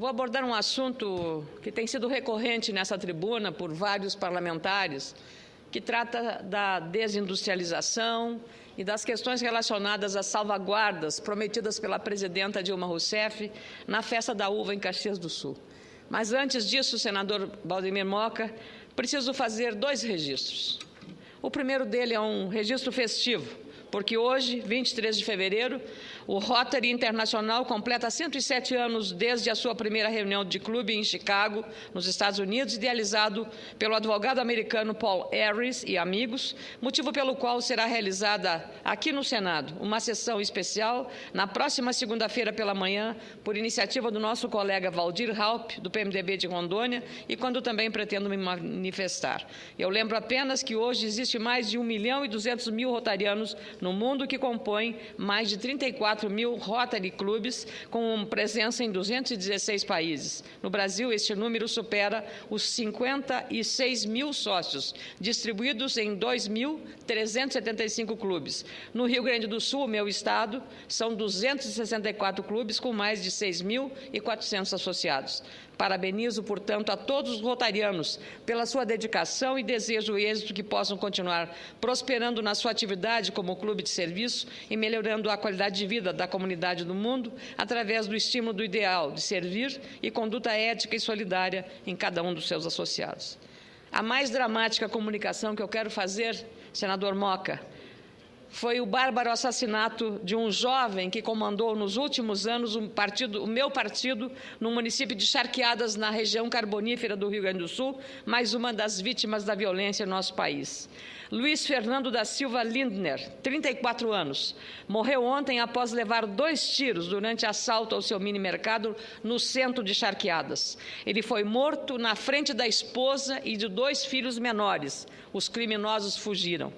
Vou abordar um assunto que tem sido recorrente nessa tribuna por vários parlamentares, que trata da desindustrialização e das questões relacionadas às salvaguardas prometidas pela presidenta Dilma Rousseff na Festa da Uva em Caxias do Sul. Mas antes disso, senador Valdemir Moca, preciso fazer 2 registros. O primeiro dele é um registro festivo, porque hoje, 23 de fevereiro, o Rotary Internacional completa 107 anos desde a sua primeira reunião de clube em Chicago, nos Estados Unidos, idealizado pelo advogado americano Paul Harris e amigos, motivo pelo qual será realizada aqui no Senado uma sessão especial na próxima segunda-feira pela manhã, por iniciativa do nosso colega Valdir Raupp, do PMDB de Rondônia, e quando também pretendo me manifestar. Eu lembro apenas que hoje existe mais de 1.200.000 rotarianos no mundo, que compõem mais de 34 mil Rotary Clubes, com presença em 216 países. No Brasil, este número supera os 56 mil sócios, distribuídos em 2.375 clubes. No Rio Grande do Sul, meu estado, são 264 clubes, com mais de 6.400 associados. Parabenizo, portanto, a todos os rotarianos pela sua dedicação e desejo o êxito que possam continuar prosperando na sua atividade como clube de serviço e melhorando a qualidade de vida da comunidade do mundo através do estímulo do ideal de servir e conduta ética e solidária em cada um dos seus associados. A mais dramática comunicação que eu quero fazer, senador Moca, foi o bárbaro assassinato de um jovem que comandou nos últimos anos o meu partido no município de Charqueadas, na região carbonífera do Rio Grande do Sul, mais uma das vítimas da violência no nosso país. Luiz Fernando da Silva Lindner, 34 anos, morreu ontem após levar 2 tiros durante assalto ao seu mini-mercado no centro de Charqueadas. Ele foi morto na frente da esposa e de 2 filhos menores. Os criminosos fugiram.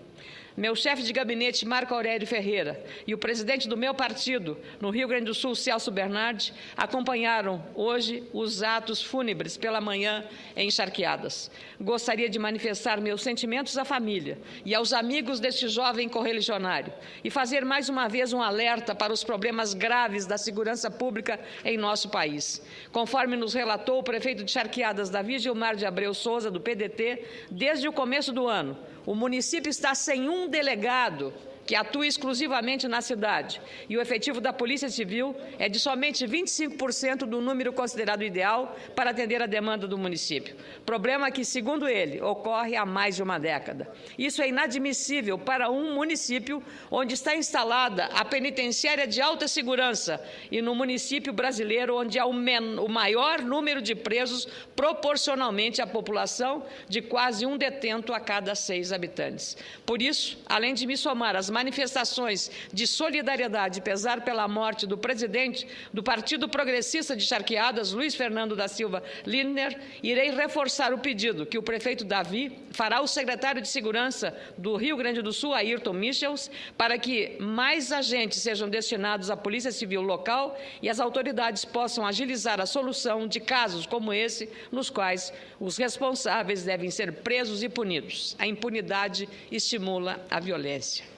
Meu chefe de gabinete, Marco Aurélio Ferreira, e o presidente do meu partido, no Rio Grande do Sul, Celso Bernardi, acompanharam hoje os atos fúnebres pela manhã em Charqueadas. Gostaria de manifestar meus sentimentos à família e aos amigos deste jovem correligionário e fazer mais uma vez um alerta para os problemas graves da segurança pública em nosso país. Conforme nos relatou o prefeito de Charqueadas, Davi Gilmar de Abreu Souza, do PDT, desde o começo do ano, o município está sem um delegado que atua exclusivamente na cidade, e o efetivo da Polícia Civil é de somente 25% do número considerado ideal para atender a demanda do município. Problema que, segundo ele, ocorre há mais de uma década. Isso é inadmissível para um município onde está instalada a penitenciária de alta segurança e no município brasileiro onde há o maior número de presos proporcionalmente à população, de quase um detento a cada 6 habitantes. Por isso, além de me somar às manifestações de solidariedade e pesar pela morte do presidente do Partido Progressista de Charqueadas, Luiz Fernando da Silva Lindner, irei reforçar o pedido que o prefeito Davi fará ao secretário de Segurança do Rio Grande do Sul, Ayrton Michels, para que mais agentes sejam destinados à Polícia Civil local e as autoridades possam agilizar a solução de casos como esse, nos quais os responsáveis devem ser presos e punidos. A impunidade estimula a violência.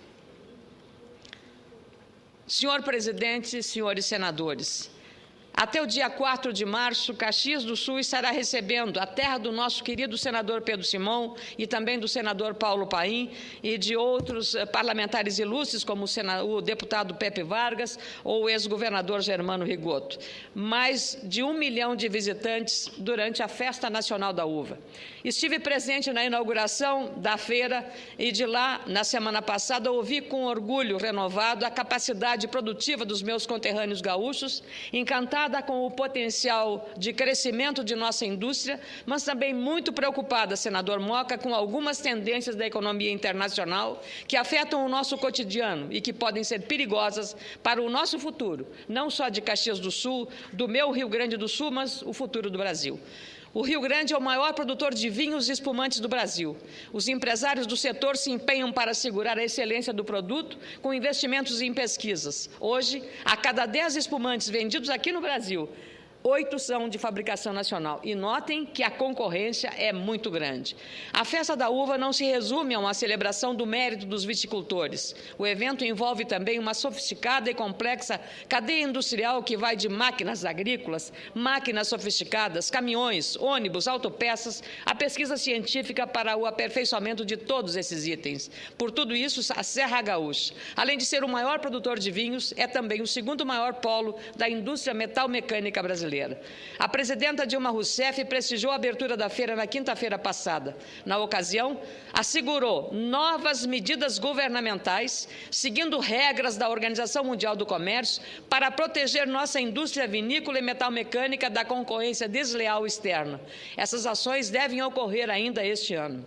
Senhor presidente, senhores senadores, até o dia 4 de março, Caxias do Sul estará recebendo a terra do nosso querido senador Pedro Simão e também do senador Paulo Paim e de outros parlamentares ilustres, como o deputado Pepe Vargas ou o ex-governador Germano Rigoto. Mais de 1 milhão de visitantes durante a Festa Nacional da Uva. Estive presente na inauguração da feira e de lá, na semana passada, ouvi com orgulho renovado a capacidade produtiva dos meus conterrâneos gaúchos, encantada com o potencial de crescimento de nossa indústria, mas também muito preocupada, senador Moca, com algumas tendências da economia internacional que afetam o nosso cotidiano e que podem ser perigosas para o nosso futuro, não só de Caxias do Sul, do meu Rio Grande do Sul, mas o futuro do Brasil. O Rio Grande é o maior produtor de vinhos e espumantes do Brasil. Os empresários do setor se empenham para assegurar a excelência do produto com investimentos em pesquisas. Hoje, a cada 10 espumantes vendidos aqui no Brasil, 8 são de fabricação nacional. E notem que a concorrência é muito grande. A Festa da Uva não se resume a uma celebração do mérito dos viticultores. O evento envolve também uma sofisticada e complexa cadeia industrial que vai de máquinas agrícolas, máquinas sofisticadas, caminhões, ônibus, autopeças, a pesquisa científica para o aperfeiçoamento de todos esses itens. Por tudo isso, a Serra Gaúcha, além de ser o maior produtor de vinhos, é também o segundo maior polo da indústria metalmecânica brasileira. A presidenta Dilma Rousseff prestigiou a abertura da feira na quinta-feira passada. Na ocasião, assegurou novas medidas governamentais, seguindo regras da Organização Mundial do Comércio, para proteger nossa indústria vinícola e metalmecânica da concorrência desleal externa. Essas ações devem ocorrer ainda este ano.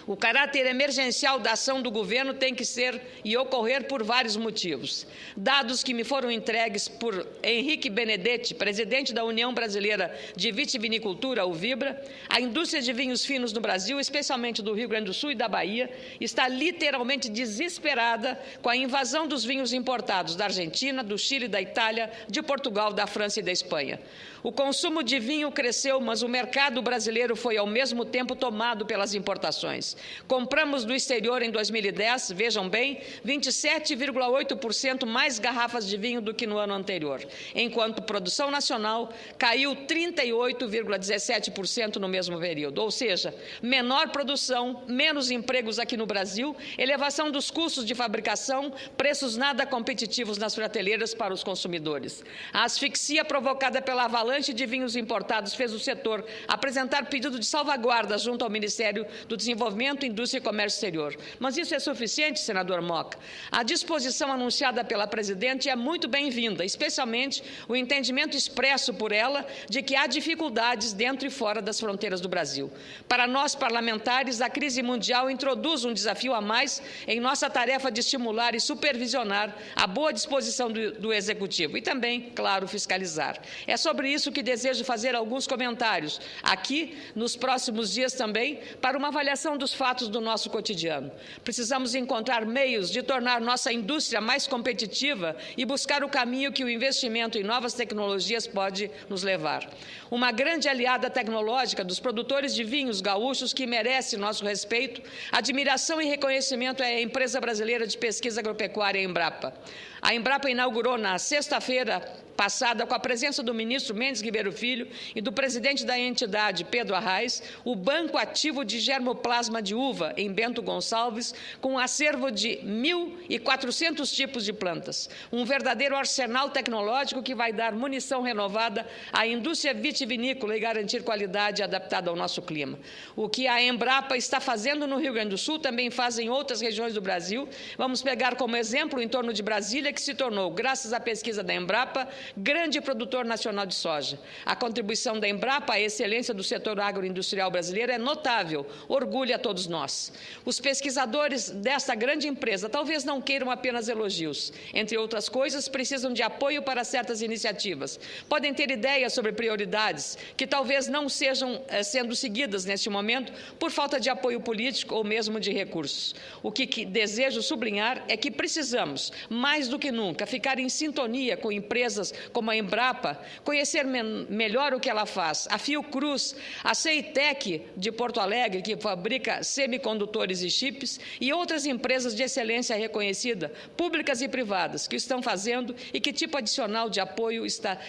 O caráter emergencial da ação do governo tem que ser e ocorrer por vários motivos. Dados que me foram entregues por Henrique Benedetti, presidente da União Brasileira de Vitivinicultura, UVIBRA, a indústria de vinhos finos no Brasil, especialmente do Rio Grande do Sul e da Bahia, está literalmente desesperada com a invasão dos vinhos importados da Argentina, do Chile, da Itália, de Portugal, da França e da Espanha. O consumo de vinho cresceu, mas o mercado brasileiro foi ao mesmo tempo tomado pelas importações. Compramos do exterior em 2010, vejam bem, 27,8% mais garrafas de vinho do que no ano anterior, enquanto produção nacional caiu 38,17% no mesmo período. Ou seja, menor produção, menos empregos aqui no Brasil, elevação dos custos de fabricação, preços nada competitivos nas prateleiras para os consumidores. A asfixia provocada pela avalanche de vinhos importados fez o setor apresentar pedido de salvaguarda junto ao Ministério do Desenvolvimento, Indústria e Comércio Exterior. Mas isso é suficiente, senador Moca? A disposição anunciada pela presidente é muito bem-vinda, especialmente o entendimento expresso por ela de que há dificuldades dentro e fora das fronteiras do Brasil. Para nós, parlamentares, a crise mundial introduz um desafio a mais em nossa tarefa de estimular e supervisionar a boa disposição do Executivo e também, claro, fiscalizar. É sobre isso que desejo fazer alguns comentários aqui, nos próximos dias também, para uma avaliação dos fatos do nosso cotidiano. Precisamos encontrar meios de tornar nossa indústria mais competitiva e buscar o caminho que o investimento em novas tecnologias pode nos levar. Uma grande aliada tecnológica dos produtores de vinhos gaúchos que merece nosso respeito, admiração e reconhecimento é a Empresa Brasileira de Pesquisa Agropecuária, Embrapa. A Embrapa inaugurou na sexta-feira passada, com a presença do ministro Mendes Ribeiro Filho e do presidente da entidade, Pedro Arraes, o Banco Ativo de Germoplasma de Uva, em Bento Gonçalves, com um acervo de 1.400 tipos de plantas. Um verdadeiro arsenal tecnológico que vai dar munição renovada à indústria vitivinícola e garantir qualidade adaptada ao nosso clima. O que a Embrapa está fazendo no Rio Grande do Sul também faz em outras regiões do Brasil. Vamos pegar como exemplo o entorno de Brasília, que se tornou, graças à pesquisa da Embrapa, grande produtor nacional de soja. A contribuição da Embrapa à excelência do setor agroindustrial brasileiro é notável, orgulha a todos nós. Os pesquisadores desta grande empresa talvez não queiram apenas elogios. Entre outras coisas, precisam de apoio para certas iniciativas. Podem ter ideias sobre prioridades que talvez não sejam sendo seguidas neste momento por falta de apoio político ou mesmo de recursos. O que desejo sublinhar é que precisamos, mais do que nunca, ficar em sintonia com empresas como a Embrapa, conhecer melhor o que ela faz, a Fiocruz, a Ceitec de Porto Alegre, que fabrica semicondutores e chips, e outras empresas de excelência reconhecida, públicas e privadas, que estão fazendo e que tipo adicional de apoio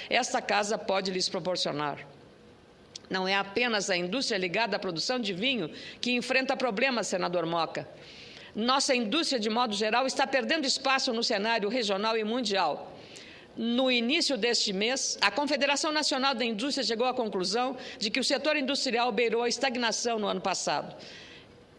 esta casa pode lhes proporcionar. Não é apenas a indústria ligada à produção de vinho que enfrenta problemas, senador Moca. Nossa indústria, de modo geral, está perdendo espaço no cenário regional e mundial. No início deste mês, a Confederação Nacional da Indústria chegou à conclusão de que o setor industrial beirou a estagnação no ano passado.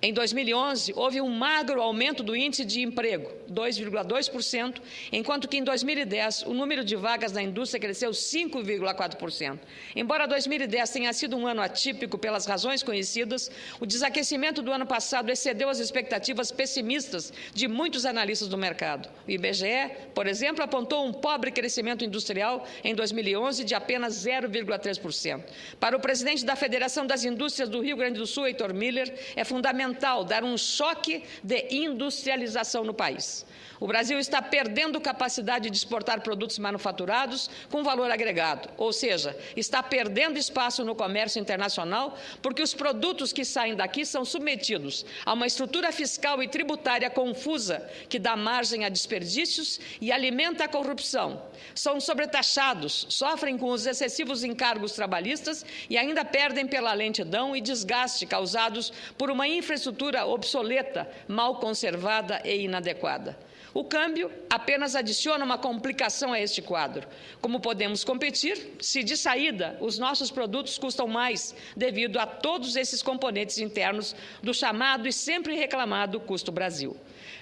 Em 2011, houve um magro aumento do índice de emprego, 2,2%, enquanto que em 2010 o número de vagas na indústria cresceu 5,4%. Embora 2010 tenha sido um ano atípico pelas razões conhecidas, o desaquecimento do ano passado excedeu as expectativas pessimistas de muitos analistas do mercado. O IBGE, por exemplo, apontou um pobre crescimento industrial em 2011 de apenas 0,3%. Para o presidente da Federação das Indústrias do Rio Grande do Sul, Heitor Miller, é fundamental fundamental dar um choque de industrialização no país. O Brasil está perdendo capacidade de exportar produtos manufaturados com valor agregado, ou seja, está perdendo espaço no comércio internacional porque os produtos que saem daqui são submetidos a uma estrutura fiscal e tributária confusa que dá margem a desperdícios e alimenta a corrupção. São sobretaxados, sofrem com os excessivos encargos trabalhistas e ainda perdem pela lentidão e desgaste causados por uma infraestrutura obsoleta, mal conservada e inadequada. O câmbio apenas adiciona uma complicação a este quadro. Como podemos competir se, de saída, os nossos produtos custam mais devido a todos esses componentes internos do chamado e sempre reclamado custo Brasil?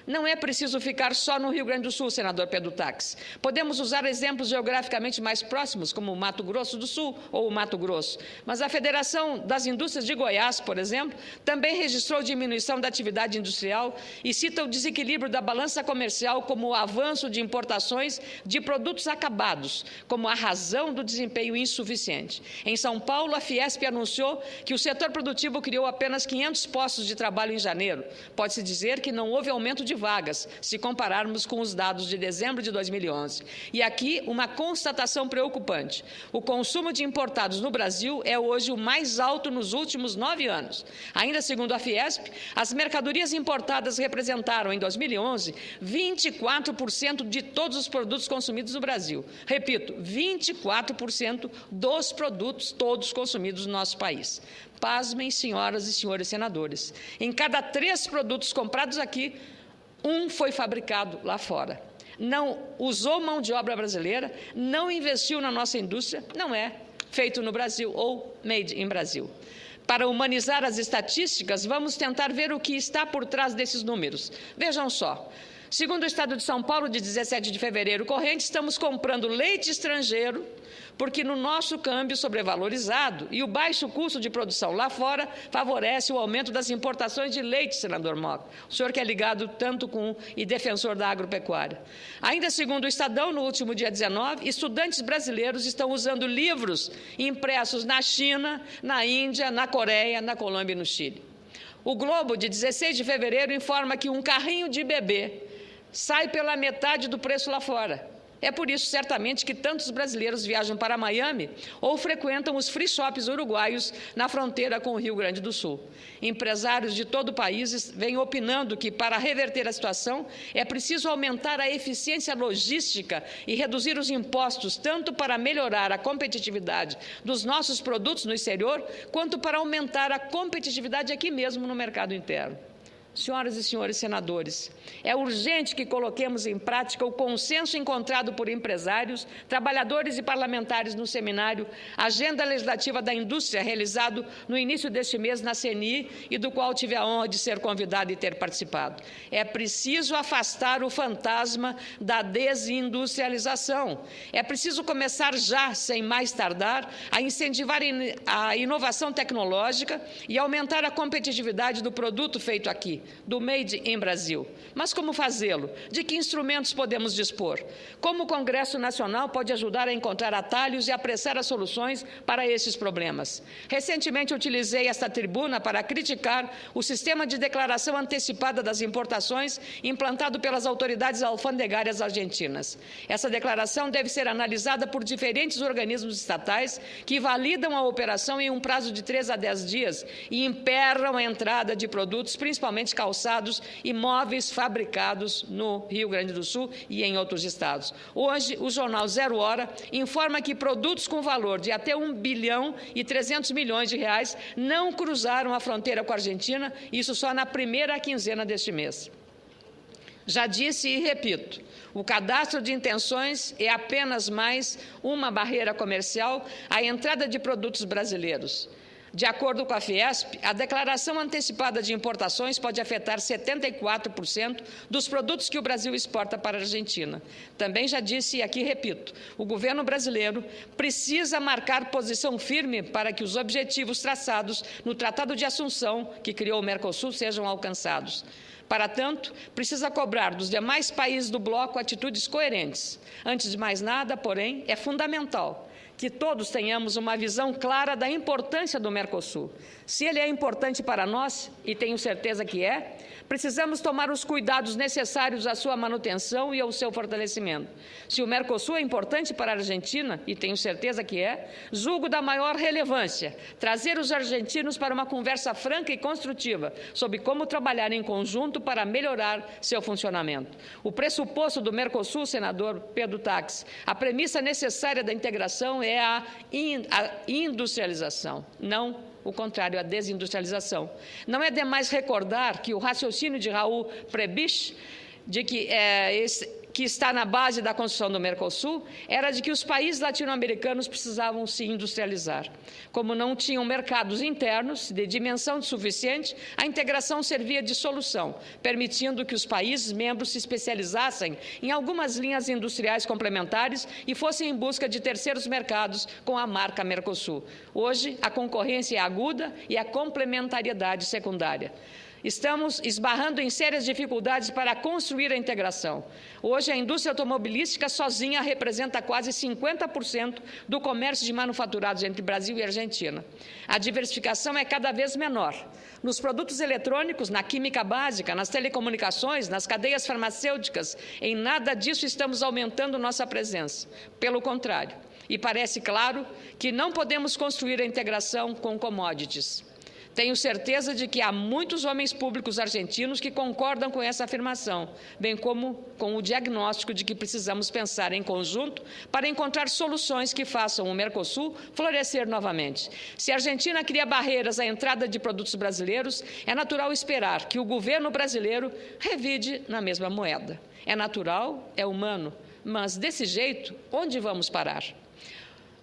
Não é preciso ficar só no Rio Grande do Sul, senador Pedro Taques. Podemos usar exemplos geograficamente mais próximos, como o Mato Grosso do Sul ou o Mato Grosso. Mas a Federação das Indústrias de Goiás, por exemplo, também registrou diminuição da atividade industrial e cita o desequilíbrio da balança comercial como o avanço de importações de produtos acabados, como a razão do desempenho insuficiente. Em São Paulo, a Fiesp anunciou que o setor produtivo criou apenas 500 postos de trabalho em janeiro. Pode-se dizer que não houve aumento de vagas, se compararmos com os dados de dezembro de 2011. E aqui, uma constatação preocupante. O consumo de importados no Brasil é hoje o mais alto nos últimos 9 anos. Ainda segundo a Fiesp, as mercadorias importadas representaram, em 2011, 24% de todos os produtos consumidos no Brasil. Repito, 24% dos produtos todos consumidos no nosso país. Pasmem, senhoras e senhores senadores. Em cada 3 produtos comprados aqui, 1 foi fabricado lá fora. Não usou mão de obra brasileira, não investiu na nossa indústria, não é feito no Brasil ou made in Brasil. Para humanizar as estatísticas, vamos tentar ver o que está por trás desses números. Vejam só. Segundo o Estado de São Paulo, de 17 de fevereiro corrente, estamos comprando leite estrangeiro porque no nosso câmbio sobrevalorizado e o baixo custo de produção lá fora favorece o aumento das importações de leite, senador Moga. O senhor que é ligado tanto com e defensor da agropecuária. Ainda segundo o Estadão, no último dia 19, estudantes brasileiros estão usando livros impressos na China, na Índia, na Coreia, na Colômbia e no Chile. O Globo, de 16 de fevereiro, informa que um carrinho de bebê sai pela metade do preço lá fora. É por isso, certamente, que tantos brasileiros viajam para Miami ou frequentam os free shops uruguaios na fronteira com o Rio Grande do Sul. Empresários de todo o país vêm opinando que, para reverter a situação, é preciso aumentar a eficiência logística e reduzir os impostos, tanto para melhorar a competitividade dos nossos produtos no exterior, quanto para aumentar a competitividade aqui mesmo no mercado interno. Senhoras e senhores senadores, é urgente que coloquemos em prática o consenso encontrado por empresários, trabalhadores e parlamentares no seminário Agenda Legislativa da Indústria, realizado no início deste mês na CNI e do qual tive a honra de ser convidado e ter participado. É preciso afastar o fantasma da desindustrialização. É preciso começar já, sem mais tardar, a incentivar a inovação tecnológica e aumentar a competitividade do produto feito aqui, do Made in Brasil. Mas como fazê-lo? De que instrumentos podemos dispor? Como o Congresso Nacional pode ajudar a encontrar atalhos e apressar as soluções para esses problemas? Recentemente utilizei esta tribuna para criticar o sistema de declaração antecipada das importações implantado pelas autoridades alfandegárias argentinas. Essa declaração deve ser analisada por diferentes organismos estatais que validam a operação em um prazo de 3 a 10 dias e emperram a entrada de produtos, principalmente calçados e móveis fabricados no Rio Grande do Sul e em outros estados. Hoje, o jornal Zero Hora informa que produtos com valor de até 1 bilhão e 300 milhões de reais não cruzaram a fronteira com a Argentina, isso só na primeira quinzena deste mês. Já disse e repito, o cadastro de intenções é apenas mais uma barreira comercial à entrada de produtos brasileiros. De acordo com a Fiesp, a declaração antecipada de importações pode afetar 74% dos produtos que o Brasil exporta para a Argentina. Também já disse e aqui repito, o governo brasileiro precisa marcar posição firme para que os objetivos traçados no Tratado de Assunção, que criou o Mercosul, sejam alcançados. Para tanto, precisa cobrar dos demais países do bloco atitudes coerentes. Antes de mais nada, porém, é fundamental que todos tenhamos uma visão clara da importância do Mercosul. Se ele é importante para nós, e tenho certeza que é, precisamos tomar os cuidados necessários à sua manutenção e ao seu fortalecimento. Se o Mercosul é importante para a Argentina, e tenho certeza que é, julgo da maior relevância trazer os argentinos para uma conversa franca e construtiva sobre como trabalhar em conjunto para melhorar seu funcionamento. O pressuposto do Mercosul, senador Pedro Táxi, a premissa necessária da integração é a industrialização, não o contrário, a desindustrialização. Não é demais recordar que o raciocínio de Raul Prebisch, que está na base da construção do Mercosul, era de que os países latino-americanos precisavam se industrializar. Como não tinham mercados internos de dimensão suficiente, a integração servia de solução, permitindo que os países membros se especializassem em algumas linhas industriais complementares e fossem em busca de terceiros mercados com a marca Mercosul. Hoje, a concorrência é aguda e a complementariedade secundária. Estamos esbarrando em sérias dificuldades para construir a integração. Hoje, a indústria automobilística sozinha representa quase 50% do comércio de manufaturados entre Brasil e Argentina. A diversificação é cada vez menor. Nos produtos eletrônicos, na química básica, nas telecomunicações, nas cadeias farmacêuticas, em nada disso estamos aumentando nossa presença. Pelo contrário, e parece claro que não podemos construir a integração com commodities. Tenho certeza de que há muitos homens públicos argentinos que concordam com essa afirmação, bem como com o diagnóstico de que precisamos pensar em conjunto para encontrar soluções que façam o Mercosul florescer novamente. Se a Argentina cria barreiras à entrada de produtos brasileiros, é natural esperar que o governo brasileiro revide na mesma moeda. É natural, é humano, mas desse jeito, onde vamos parar?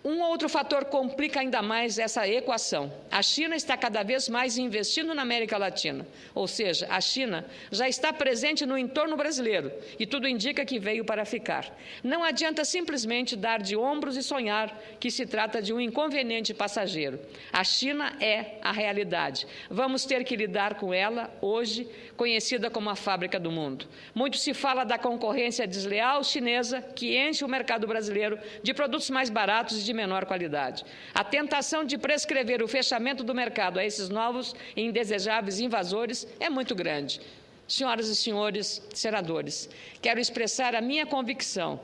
Um outro fator complica ainda mais essa equação. A China está cada vez mais investindo na América Latina, ou seja, a China já está presente no entorno brasileiro e tudo indica que veio para ficar. Não adianta simplesmente dar de ombros e sonhar que se trata de um inconveniente passageiro. A China é a realidade. Vamos ter que lidar com ela hoje, conhecida como a fábrica do mundo. Muito se fala da concorrência desleal chinesa que enche o mercado brasileiro de produtos mais baratos e de menor qualidade. A tentação de prescrever o fechamento do mercado a esses novos e indesejáveis invasores é muito grande. Senhoras e senhores senadores, quero expressar a minha convicção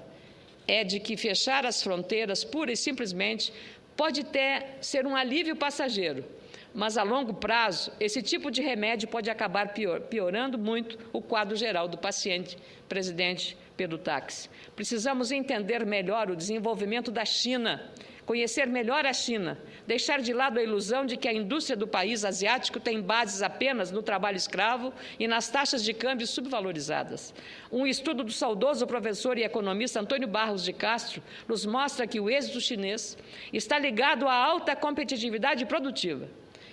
de que fechar as fronteiras pura e simplesmente pode até ser um alívio passageiro, mas a longo prazo esse tipo de remédio pode acabar piorando muito o quadro geral do paciente. Presidente Pedro Táxi, precisamos entender melhor o desenvolvimento da China, conhecer melhor a China, deixar de lado a ilusão de que a indústria do país asiático tem bases apenas no trabalho escravo e nas taxas de câmbio subvalorizadas. Um estudo do saudoso professor e economista Antônio Barros de Castro nos mostra que o êxito chinês está ligado à alta competitividade produtiva.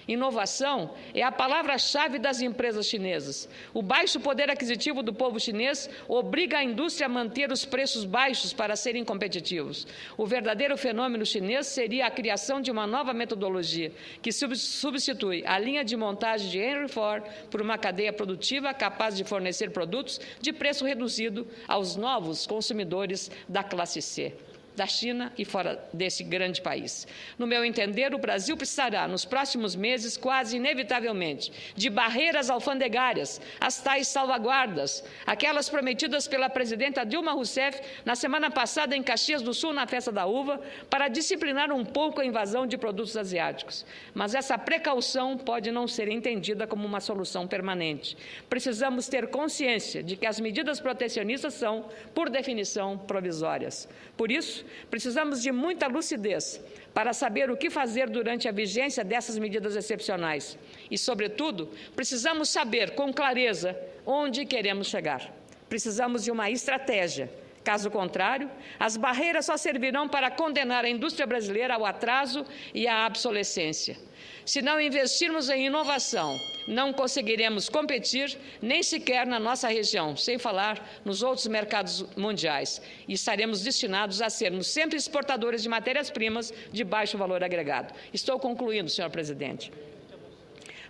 Inovação é a palavra-chave das empresas chinesas. O baixo poder aquisitivo do povo chinês obriga a indústria a manter os preços baixos para serem competitivos. O verdadeiro fenômeno chinês seria a criação de uma nova metodologia que substitui a linha de montagem de Henry Ford por uma cadeia produtiva capaz de fornecer produtos de preço reduzido aos novos consumidores da classe C. Da China e fora desse grande país. No meu entender, o Brasil precisará, nos próximos meses, quase inevitavelmente, de barreiras alfandegárias, as tais salvaguardas, aquelas prometidas pela presidenta Dilma Rousseff na semana passada em Caxias do Sul, na Festa da Uva, para disciplinar um pouco a invasão de produtos asiáticos. Mas essa precaução pode não ser entendida como uma solução permanente. Precisamos ter consciência de que as medidas protecionistas são, por definição, provisórias. Por isso, precisamos de muita lucidez para saber o que fazer durante a vigência dessas medidas excepcionais. E, sobretudo, precisamos saber com clareza onde queremos chegar. Precisamos de uma estratégia. Caso contrário, as barreiras só servirão para condenar a indústria brasileira ao atraso e à obsolescência. Se não investirmos em inovação, não conseguiremos competir nem sequer na nossa região, sem falar nos outros mercados mundiais. E estaremos destinados a sermos sempre exportadores de matérias-primas de baixo valor agregado. Estou concluindo, senhor presidente.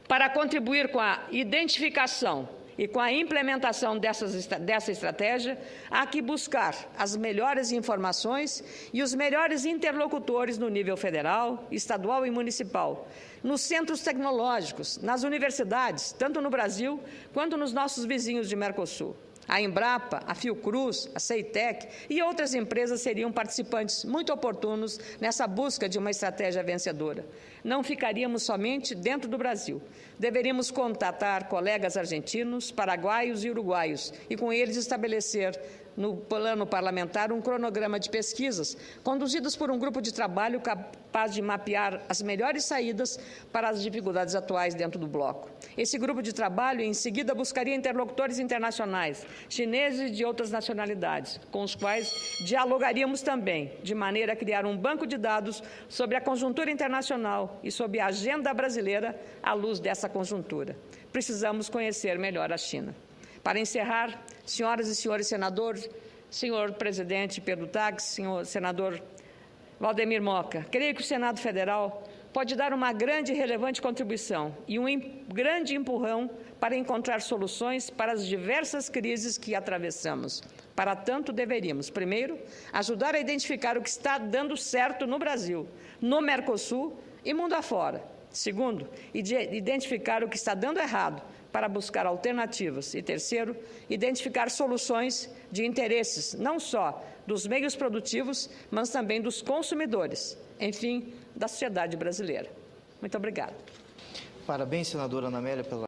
Para contribuir com a identificação E com a implementação dessa estratégia, há que buscar as melhores informações e os melhores interlocutores no nível federal, estadual e municipal, nos centros tecnológicos, nas universidades, tanto no Brasil quanto nos nossos vizinhos de Mercosul. A Embrapa, a Fiocruz, a Ceitec e outras empresas seriam participantes muito oportunos nessa busca de uma estratégia vencedora. Não ficaríamos somente dentro do Brasil. Deveríamos contatar colegas argentinos, paraguaios e uruguaios e, com eles, estabelecer no plano parlamentar um cronograma de pesquisas conduzidas por um grupo de trabalho capaz de mapear as melhores saídas para as dificuldades atuais dentro do bloco. Esse grupo de trabalho, em seguida, buscaria interlocutores internacionais, chineses e de outras nacionalidades, com os quais dialogaríamos também, de maneira a criar um banco de dados sobre a conjuntura internacional e sobre a agenda brasileira à luz dessa conjuntura. Precisamos conhecer melhor a China. Para encerrar, senhoras e senhores senadores, senhor presidente Pedro Taques, senhor senador Valdemir Moca, creio que o Senado Federal pode dar uma grande e relevante contribuição e um grande empurrão para encontrar soluções para as diversas crises que atravessamos. Para tanto, deveríamos, primeiro, ajudar a identificar o que está dando certo no Brasil, no Mercosul e mundo afora. Segundo, identificar o que está dando errado para buscar alternativas. E terceiro, identificar soluções de interesses, não só dos meios produtivos, mas também dos consumidores, enfim, da sociedade brasileira. Muito obrigada. Parabéns, senadora Ana Amélia, pela